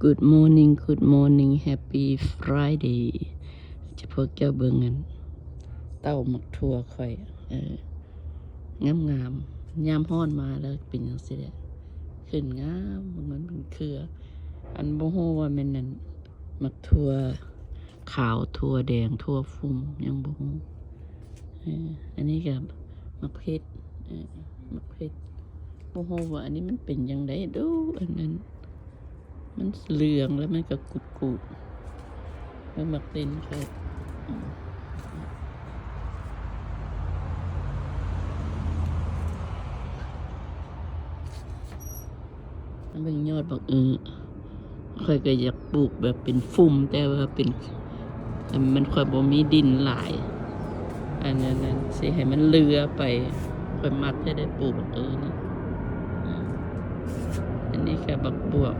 Good morning Good morning Happy Friday จะพวกเจ้าเบิ่งกันเต้าหมักทั่วค่อยงามยามฮ้อนมาแล้วเป็นจังซี่แหละขึ้นงามมันเป็นเครืออันบ่ฮู้ว่าแม่นนั่นหมักทั่วขาวทั่วแดงทั่วฟุ้มยังบ่ฮู้อันนี้ก็หมักเพชรหมักเพชรบ่ฮู้ว่าอันนี้มันเป็นจังไดดูอันนั้นมันเหลืองแล้วมันก็กุดๆแล้วหมักเล่นก็มันเป็นยอดบักค่อยก็อยากปลูกแบบเป็นฟุ้มแต่ว่าเป็นมันค่อยบ่มีดินหลายอันนั้นสิให้มันเลือไปค่อยมักให้ได้ปลูกบักนี่อันนี้แค่บักบวบ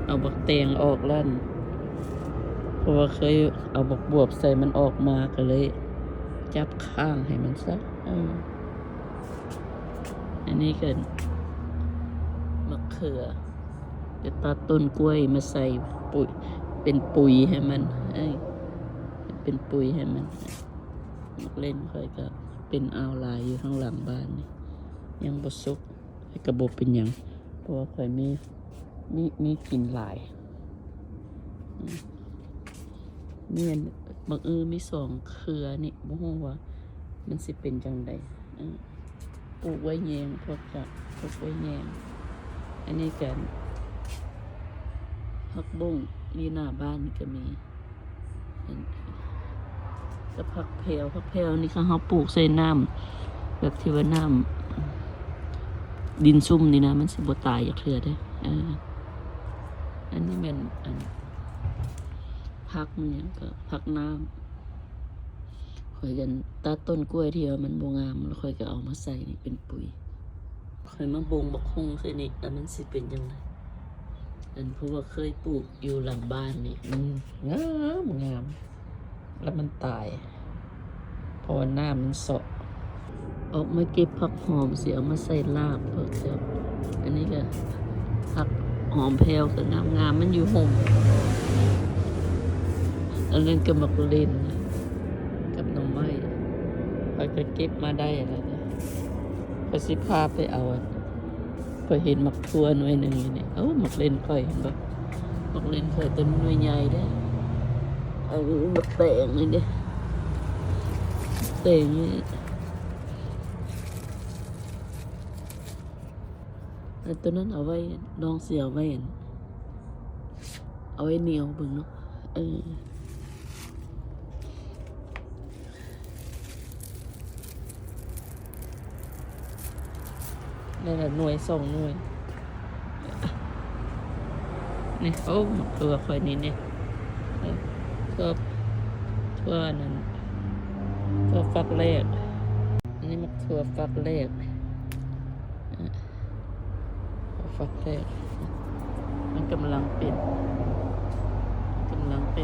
เอาบักแตงออกแล้วเพราะว่าเคยเอาบักบวบใส่มันออกมาก็เลยจับข้างให้มันซะอันนี้ก็มะเขือจะตัดต้นกล้วยมาใส่ปุ๋ยเป็นปุ๋ยให้มันเป็นปุ๋ยให้มันมักเล่นค่อยก็เป็นอาวลายอยู่ข้างหลังบ้านนี่ยังบ่สุกให้กระบบเป็นหยังเพราะว่าค่อยมีกินหลายเนี่ยบักมี2 เครือนี่บ่ฮู้ว่ามันสิเป็นจังไดปลูกไว้แยงพวกจะปลูกไว้แยงอันนี้กันผักบุ้งนี่หน้าบ้านก็มีก็ผักแพรวนี่เขาปลูกใส่น้ำแบบที่ว่าน้ำดินซุ่มนี่นะมันสิบ่ตายอย่างเทื่อเด้อันนี้เป็นผักมันหยังก็ผักน้ำค่อยกันตัดต้นกล้วยที่มันบ่งามแล้วค่อยก็เอามาใส่นี่เป็นปุ๋ยค่อยมาบ่งบักฮุ่งใส่นี่อันนั้นสิเป็นจังไดอันเพราะว่าเคยปลูกอยู่หลังบ้านนี่มันงามแล้วมันตายเพราะว่าหน้ามันเสาะออกมาเก็บผักหอมเสียเอามาใส่ลาบเพิ่นจะอันนี้ก็ผักหอมแพรวก็งามมันอยู่ห่มอันนั้นก็มักเล่นกับหน่อไม้เขาจะเก็บมาได้อะไรเนี่ยก็สิพาไปเอาก็เห็นมักทั่วหน่วยหนึ่งนี่มักเล่นค่อยเห็นปะมักเล่นค่อยต้นหน่วยใหญ่ได้มักแตงนี่เด้แตงนี่ตัวนั้นเอาไว้น้องเสียไว้เอาไว้เหนียวเบิ่งเนาะนี่แหละหน่วย2 หน่วยนี่ตัวคอยนี้เนี่ยตัวนั้นตัวฟักแรกอันนี้มันตัวฟักแรกมันกำลังเป็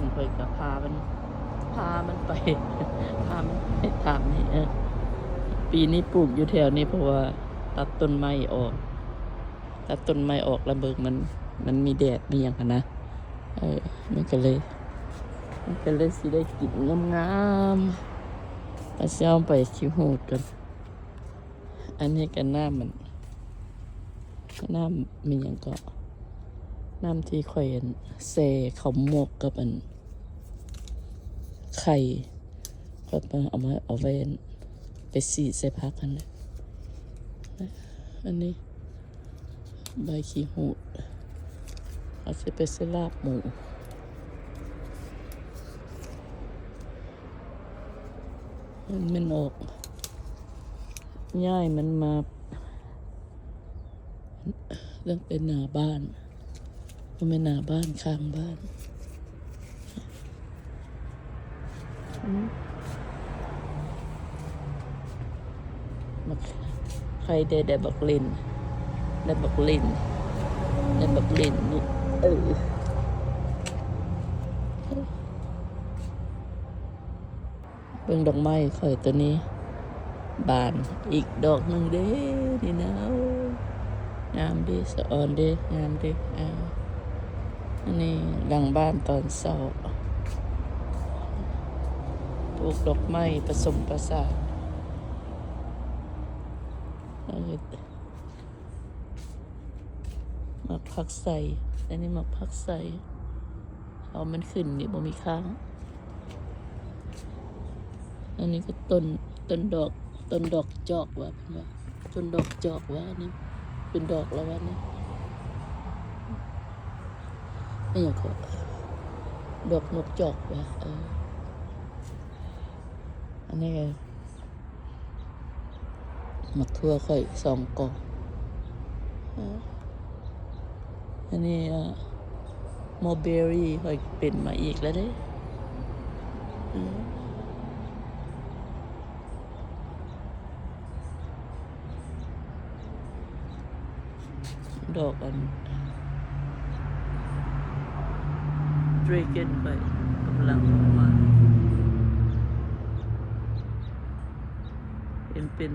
นคอยกับพามันไปถามนี่ปีนี้ปลูกอยู่แถวนี้เพราะว่าตัดต้นไม้ออกแล้วเบิกมันมีแดดมีอย่างนะมันก็เลยสิได้กินงามๆมาเช้าไปคิวโหดกันอันนี้ก็น้ำมีอย่างก็น้ำที่ค่อยเซเขาหมกกับไข่ก็เอาไว้ไปสีใส่พักกันเลยอันนี้ใบขี้หูดเอาไปใส่ลาบหมูมันออกย่ายมันมาเรื่องเป็นหน้าบ้านมันเป็นหน้าบ้านข้างบ้านใครได้บักลินนี่เบิ่งดอกไม้ค่อยตัวนี้บานอีกดอกหนึ่งเด้นี่นะงามดีสะออนดีงามดี อันนี้หลังบ้านตอนเช้าปลูกดอกไม้ผสมประสานมักผักใส่อันนี้มักผักใส่เอามันขึ้นนี่บ่มีค้างอันนี้ก็ต้นดอกจอกว่าเป็นว่าต้นดอกจอกว่านี่เป็นดอกแล้วว่านี่ไม่อยากเขาดอกนกจอกว่าอันนี้ไงมักทั่วค่อย2 กล่องอันนี้มอลเบอรี่ค่อยเป็นมาอีกแล้วเด้ดอกอันดราเกนไปกำลังออกมาเป็น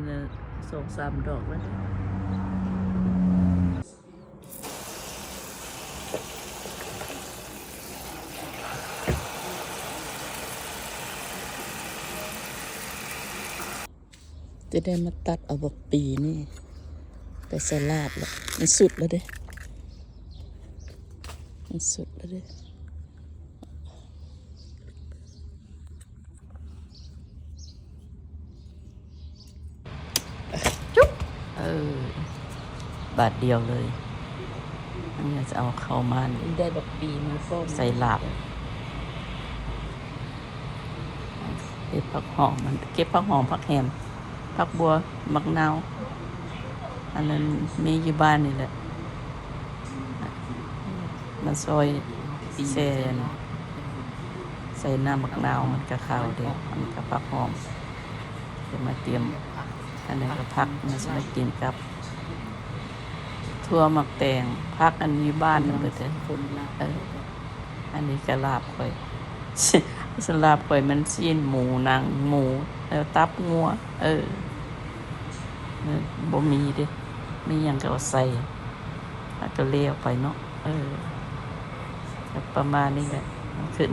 2-3 ดอกแล้วเนี่ยจะได้มาตัดเอาบักปีนี่ไปสลัดแล้วมันสุดแล้วเด้มันสุดแล้วเด้จุ๊บบาทเดียวเลยอันนี้จะเอาเข้ามาได้บักปีมาฟ้องใส่ลาบเก็บผักหอมมันเก็บผักหอมผักแฮมผักบัวมะนาวอันนั้นมีอยู่บ้านนี่แหละมาซอยเส้นใส่น้ำมะนาวมันกะข้าวเดียวมันกะผักหอมจะมาเตรียมอันนี้ก็ผักมันจะมากินกับทั่วหมักแตงผักอันนี้บ้านนั่นเลยอันนี้กะลาบข่อยสลาบข่อยมันซีนหมูหนังหมูแล้วตับงัวบ่มีเด้มีอย่างก็เอาใส่แล้วก็เลี้ยวไปเนาะประมาณนี้แหละขึ้น